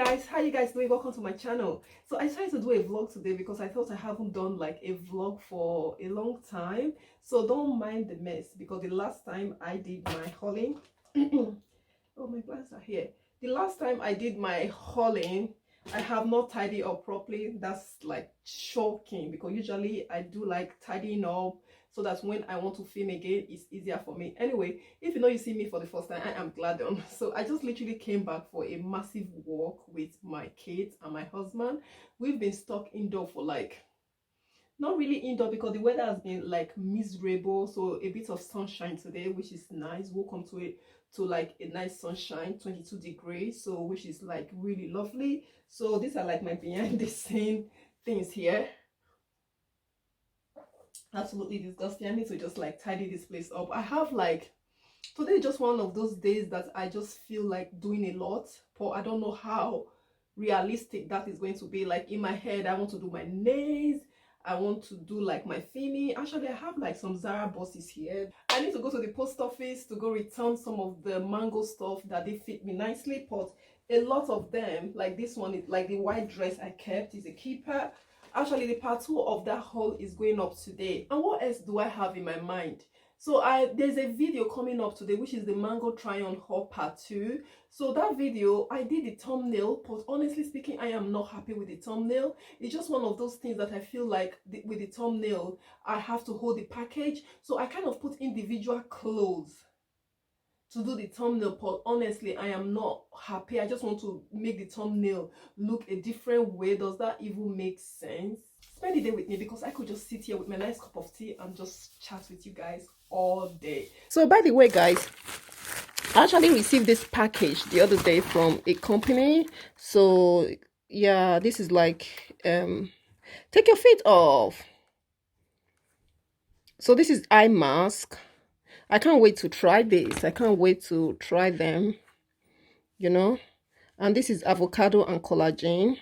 guys, how you guys doing? Welcome to my channel. So I decided to do a vlog today because I thought I haven't done like a vlog for a long time, so don't mind the mess because the last time I did my hauling oh, my plants are here. The last time I did my hauling, I have not tidied up properly. That's like shocking because usually I do like tidying up so that when I want to film again, it's easier for me. Anyway, if you know you see me for the first time, I am iGladon. So I just literally came back for a massive walk with my kids and my husband. We've been stuck indoor for like, not really indoor because the weather has been like miserable, so a bit of sunshine today, which is nice. Welcome to it, to like a nice sunshine, 22 degrees, so which is like really lovely. So these are like my behind the scene things here. Absolutely disgusting. I need to just like tidy this place up. I have like, today is just one of those days that I just feel like doing a lot, but I don't know how realistic that is going to be. Like in my head, I want to do my nails, I want to do like my filming. Actually, I have like some Zara boxes here. I need to go to the post office to go return some of the mango stuff that they fit me nicely, but a lot of them, like this one, is like the white dress I kept is a keeper. Actually, the part 2 of that haul is going up today. And what else do I have in my mind? So there's a video coming up today, which is the mango try-on haul part 2. So that video, I did the thumbnail, but honestly speaking, I am not happy with the thumbnail. It's just one of those things that I feel like with the thumbnail, I have to hold the package. So I kind of put individual clothes to do the thumbnail, but honestly, I am not happy. I just want to make the thumbnail look a different way. Does that even make sense? Spend the day with me because I could just sit here with my nice cup of tea and just chat with you guys all day. So by the way, guys, I actually received this package the other day from a company. So yeah, this is like take your feet off. So this is eye mask. I can't wait to try this. I can't wait to try them, you know. And this is avocado and collagen.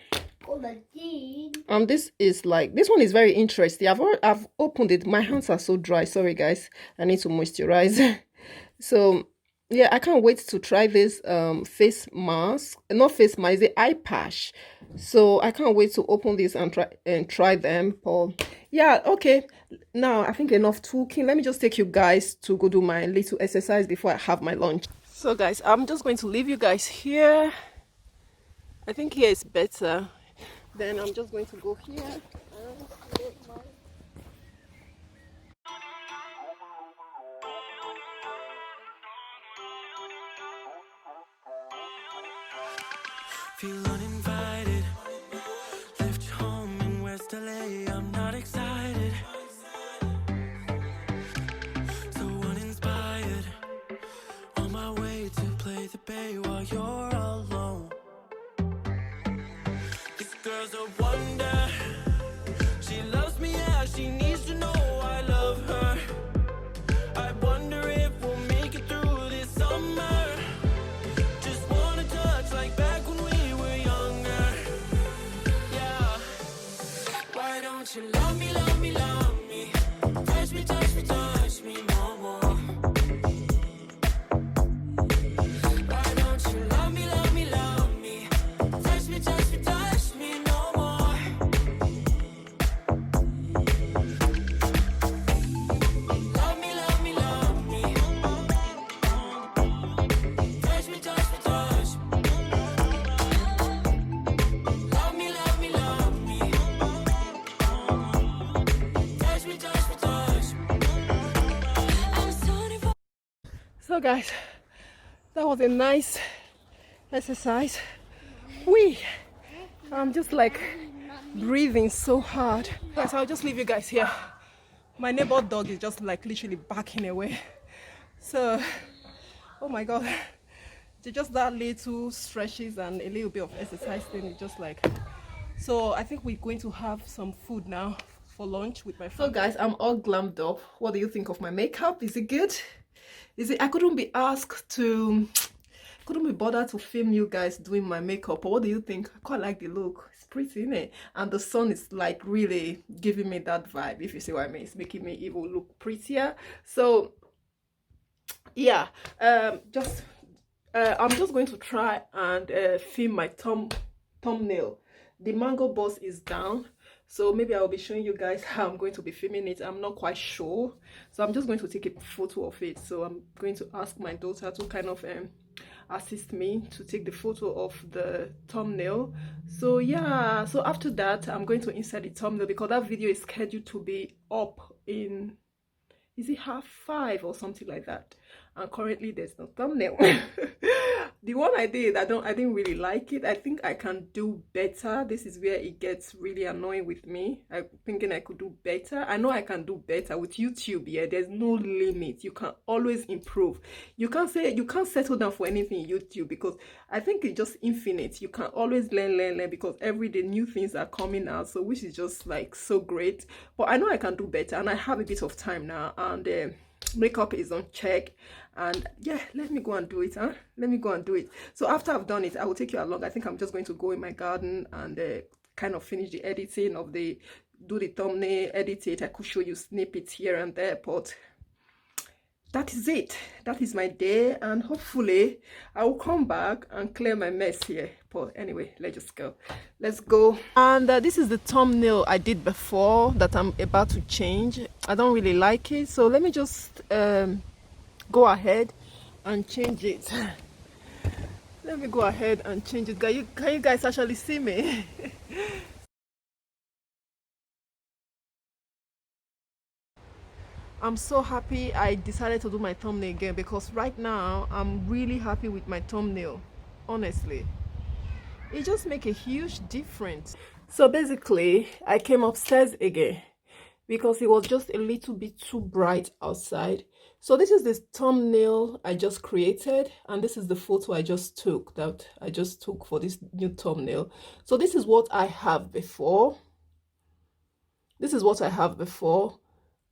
This is like, this one is very interesting. I've opened it. My hands are so dry. Sorry guys, I need to moisturize. So yeah, I can't wait to try this face mask. Not face mask, the eye patch. So I can't wait to open this and try them. But yeah, okay, now I think enough talking. Let me just take you guys to go do my little exercise before I have my lunch. So guys, I'm just going to leave you guys here. I think here is better. Then I'm just going to go here. Feel uninvited. Left home in West LA. I'm not excited. So uninspired. On my way to play the bay while you're alone. This girl's a wonder. She loves me, yeah. She needs to know I love her. I wonder if we'll make it through this summer. Just wanna touch like back when we were younger. Yeah. Why don't you love me, love me, love me? Touch me, touch me, touch me no more. Why don't you love me, love me, love me? Touch me, touch me, touch me no more. Love me, love me, love me. Touch me, touch me, touch me. Love me, love me, love me. Touch me, touch me, touch me. I'm sorry for. So guys, that was a nice exercise. I'm just like breathing so hard. Guys, I'll just leave you guys here. My neighbor dog is just like literally backing away. So, oh my god, just that little stretches and a little bit of exercise thing is just like. So I think we're going to have some food now for lunch with my friend. So guys, I'm all glammed up. What do you think of my makeup? Is it good? Is it? I couldn't be bothered to film you guys doing my makeup. But what do you think? I quite like the look. It's pretty, isn't it? And the sun is like really giving me that vibe, if you see what I mean. It's making me even look prettier. So yeah, I'm just going to try and film my thumbnail. The mango bus is down, so maybe I'll be showing you guys how I'm going to be filming it. I'm not quite sure, so I'm just going to take a photo of it. So I'm going to ask my daughter to kind of assist me to take the photo of the thumbnail. So yeah, so after that I'm going to insert the thumbnail because that video is scheduled to be up in, is it 5:30 or something like that, and currently there's no thumbnail. The one I did, I didn't really like it. I think I can do better. This is where it gets really annoying with me. I'm thinking I could do better. I know I can do better with YouTube. Yeah, there's no limit. You can always improve. You can't settle down for anything in YouTube because I think it's just infinite. You can always learn because every day new things are coming out, so which is just like so great. But I know I can do better, and I have a bit of time now, and makeup is on check, and yeah, let me go and do it. Let me go and do it. So after I've done it, I will take you along. I think I'm just going to go in my garden and kind of finish the editing of do the thumbnail, edit it. I could show you snippets here and there, but that is it. That is my day, and hopefully I will come back and clear my mess here. But anyway, let's go. And this is the thumbnail I did before that I'm about to change. I don't really like it, so let me just go ahead and change it. Let me go ahead and change it. Can you guys actually see me? I'm so happy I decided to do my thumbnail again because right now I'm really happy with my thumbnail. Honestly, it just makes a huge difference. So basically I came upstairs again because it was just a little bit too bright outside. So this is the thumbnail I just created, and this is the photo I just took for this new thumbnail. So this is what I have before. This is what I have before,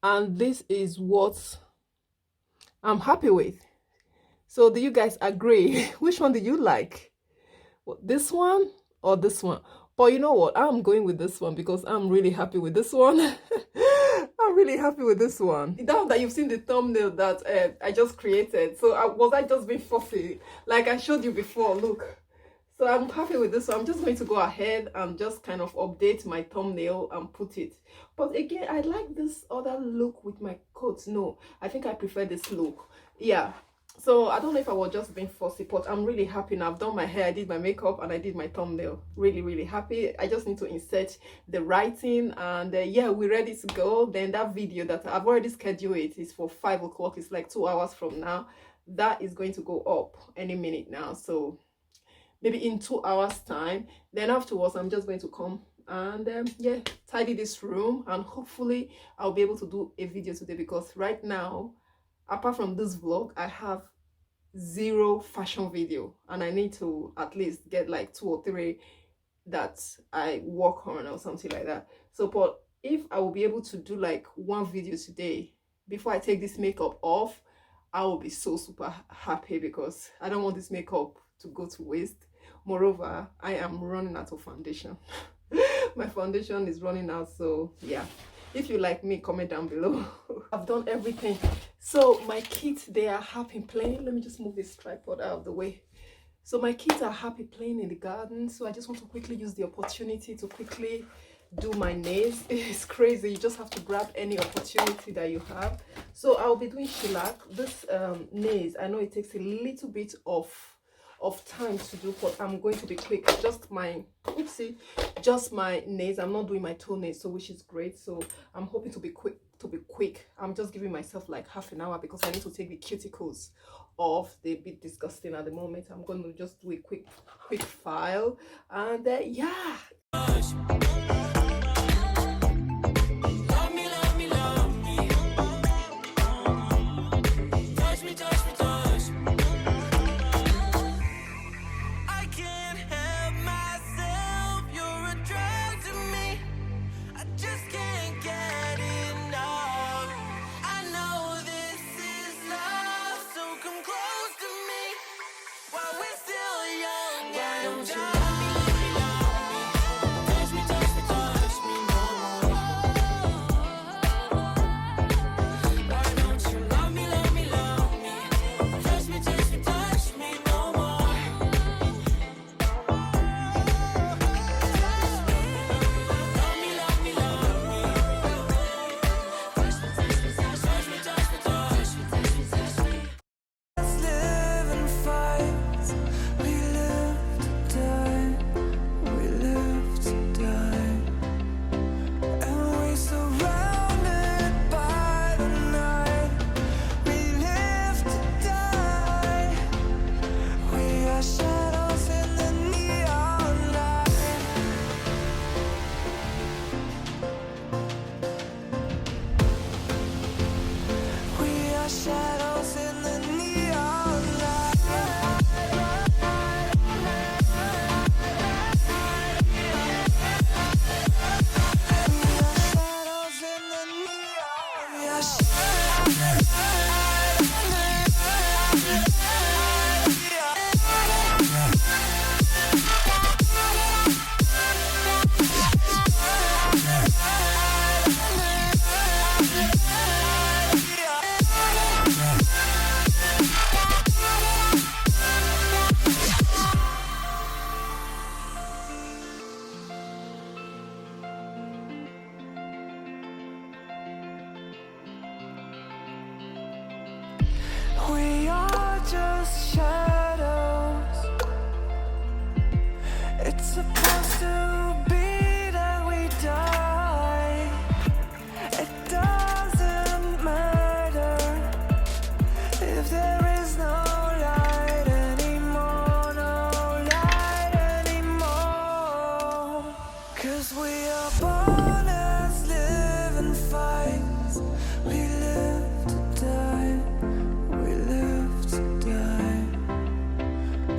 and this is what I'm happy with. So do you guys agree? Which one do you like? This one or this one? But you know what? I'm going with this one because I'm really happy with this one. I'm really happy with this one. Now that you've seen the thumbnail that I just created, so was I just being fussy? Like I showed you before, look. So I'm happy with this one. I'm just going to go ahead and just kind of update my thumbnail and put it. But again, I like this other look with my coat. No, I think I prefer this look. Yeah. So I don't know if I was just being fussy, but I'm really happy now. I've done my hair, I did my makeup, and I did my thumbnail. Really, really happy. I just need to insert the writing, and yeah, we're ready to go. Then that video that I've already scheduled, it is for 5 o'clock. It's like 2 hours from now. That is going to go up any minute now. So maybe in 2 hours time. Then afterwards, I'm just going to come and yeah, tidy this room, and hopefully I'll be able to do a video today because right now, apart from this vlog, I have 0 fashion video, and I need to at least get like 2 or 3 that I work on or something like that. So but if I will be able to do like 1 video today before I take this makeup off, I will be so super happy because I don't want this makeup to go to waste. Moreover, I am running out of foundation. My foundation is running out, so yeah, if you like me, comment down below. I've done everything. So my kids, they are happy playing. Let me just move this tripod out of the way. So my kids are happy playing in the garden, so I just want to quickly use the opportunity to quickly do my nails. It's crazy, you just have to grab any opportunity that you have. So I'll be doing shellac. This nails, I know it takes a little bit of time to do, but I'm going to be quick. Just my nails. I'm not doing my toenails, so which is great. So I'm hoping to be quick. I'm just giving myself like half an hour because I need to take the cuticles off. They're a bit disgusting at the moment. I'm going to just do a quick file, and yeah. Touch me, touch We are just shadows. It's supposed to be that we die. It doesn't matter if there is no light anymore, no light anymore. 'Cause we are born as living fights. We live to die. We live to die.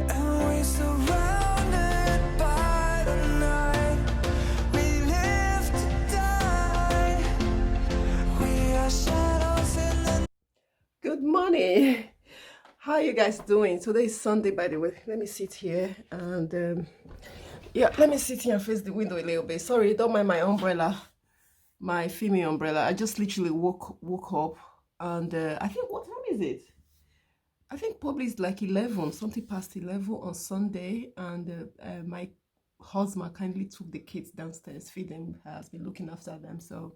And we surrounded by the night. We live to die. We are shadows in the Good morning. How are you guys doing? Today is Sunday, by the way. Let me sit here and yeah, let me sit here and face the window a little bit. Sorry, don't mind my umbrella, my female umbrella. I just literally woke up and I think, what time is it? I think probably it's like 11, something past 11 on Sunday, and my husband kindly took the kids downstairs, feed them, has been looking after them. So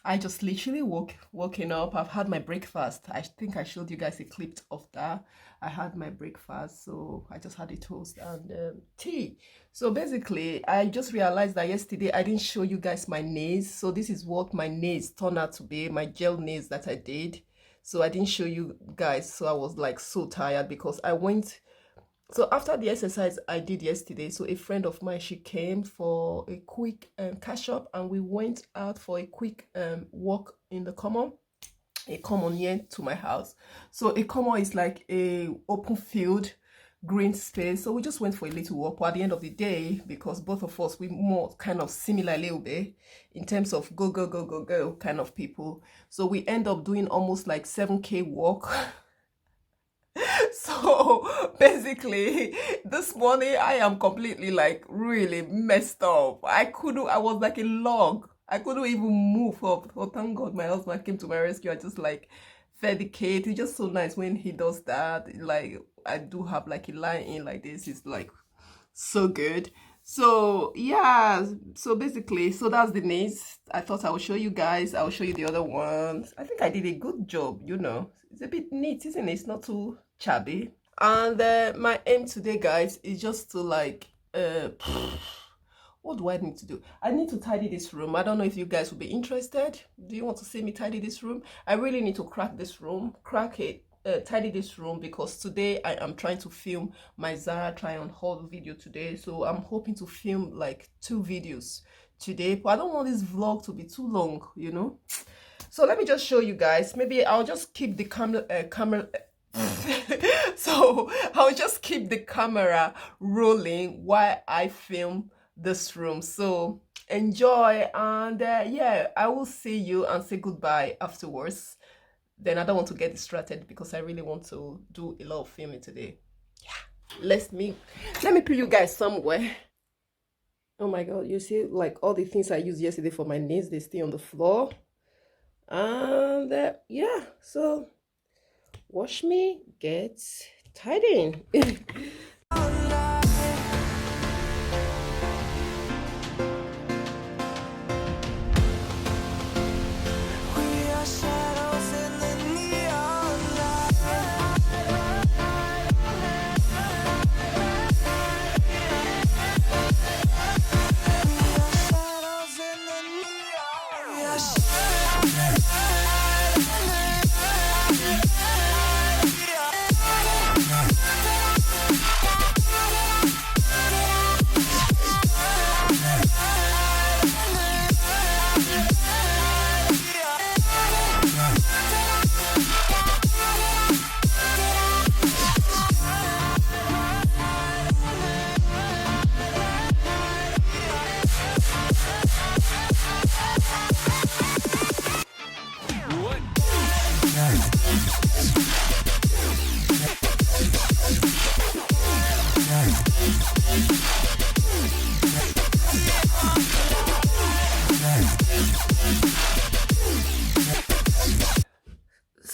I just literally woken up. I've had my breakfast. I think I showed you guys a clip of that. I had my breakfast, so I just had a toast and tea. So basically, I just realized that yesterday I didn't show you guys my nails. So this is what my nails turned out to be, my gel nails that I did. So I didn't show you guys. So I was like so tired because I went. So after the exercise I did yesterday, so a friend of mine, she came for a quick catch up, and we went out for a quick walk in the common, a common near to my house. So a common is like a open field, green space. So we just went for a little walk. But at the end of the day, because both of us, we more kind of similar a little bit in terms of go kind of people. So we end up doing almost like 7K walk. So basically this morning I am completely like really messed up. I was like a log. I couldn't even move up. Oh, thank God my husband came to my rescue. I just like fed the kid. It's just so nice when he does that. Like I do have like a line in like this. It's like so good. So yeah, so basically, so that's the nails. I thought I would show you guys. I'll show you the other ones. I think I did a good job, you know. It's a bit neat, isn't it? It's not too chubby. And my aim today, guys, is just to like what do I need to do? I need to tidy this room. I don't know if you guys will be interested. Do you want to see me tidy this room? I really need to crack this room, tidy this room, because today I am trying to film my Zara try on haul video today. So I'm hoping to film like 2 videos today, but I don't want this vlog to be too long, you know. So let me just show you guys. Maybe I'll just keep the camera so I'll just keep the camera rolling while I film this room. So enjoy, and yeah, I will see you and say goodbye afterwards. Then I don't want to get distracted because I really want to do a lot of filming today. Yeah, let me put you guys somewhere. Oh my God, you see like all the things I used yesterday for my nails, they stay on the floor. And yeah, so watch me get tidying.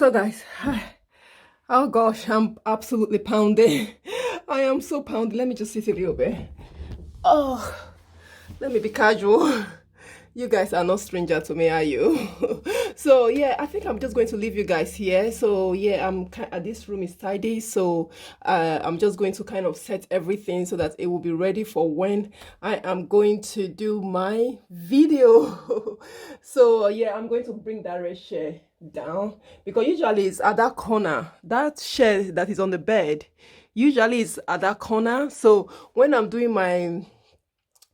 So guys, oh gosh, I'm absolutely pounding. I am so pounded. Let me just sit a little bit. Oh, let me be casual. You guys are not stranger to me, are you? So yeah, I think I'm just going to leave you guys here. So yeah, this room is tidy, so I'm just going to kind of set everything so that it will be ready for when I am going to do my video. So yeah, I'm going to bring that red chair down because usually it's at that corner. That chair that is on the bed usually is at that corner. So when I'm doing my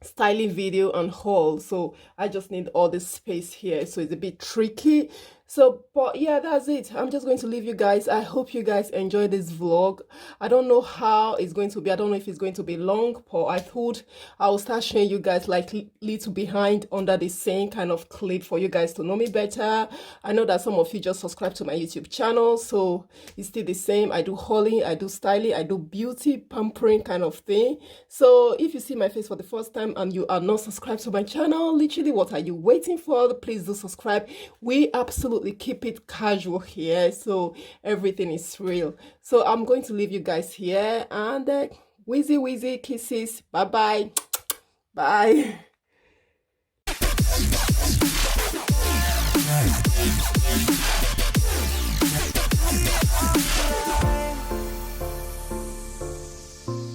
styling video and haul, so I just need all this space here, so it's a bit tricky. So but yeah, that's it. I'm just going to leave you guys. I hope you guys enjoy this vlog. I don't know how it's going to be. I don't know if it's going to be long, but I thought I will start showing you guys like little behind under the scene kind of clip for you guys to know me better. I know that some of you just subscribe to my YouTube channel, so it's still the same. I do hauling, I do styling, I do beauty pampering kind of thing. So if you see my face for the first time and you are not subscribed to my channel, literally what are you waiting for? Please do subscribe. We absolutely keep it casual here, so everything is real. So I'm going to leave you guys here, and wheezy kisses. Bye bye. Bye.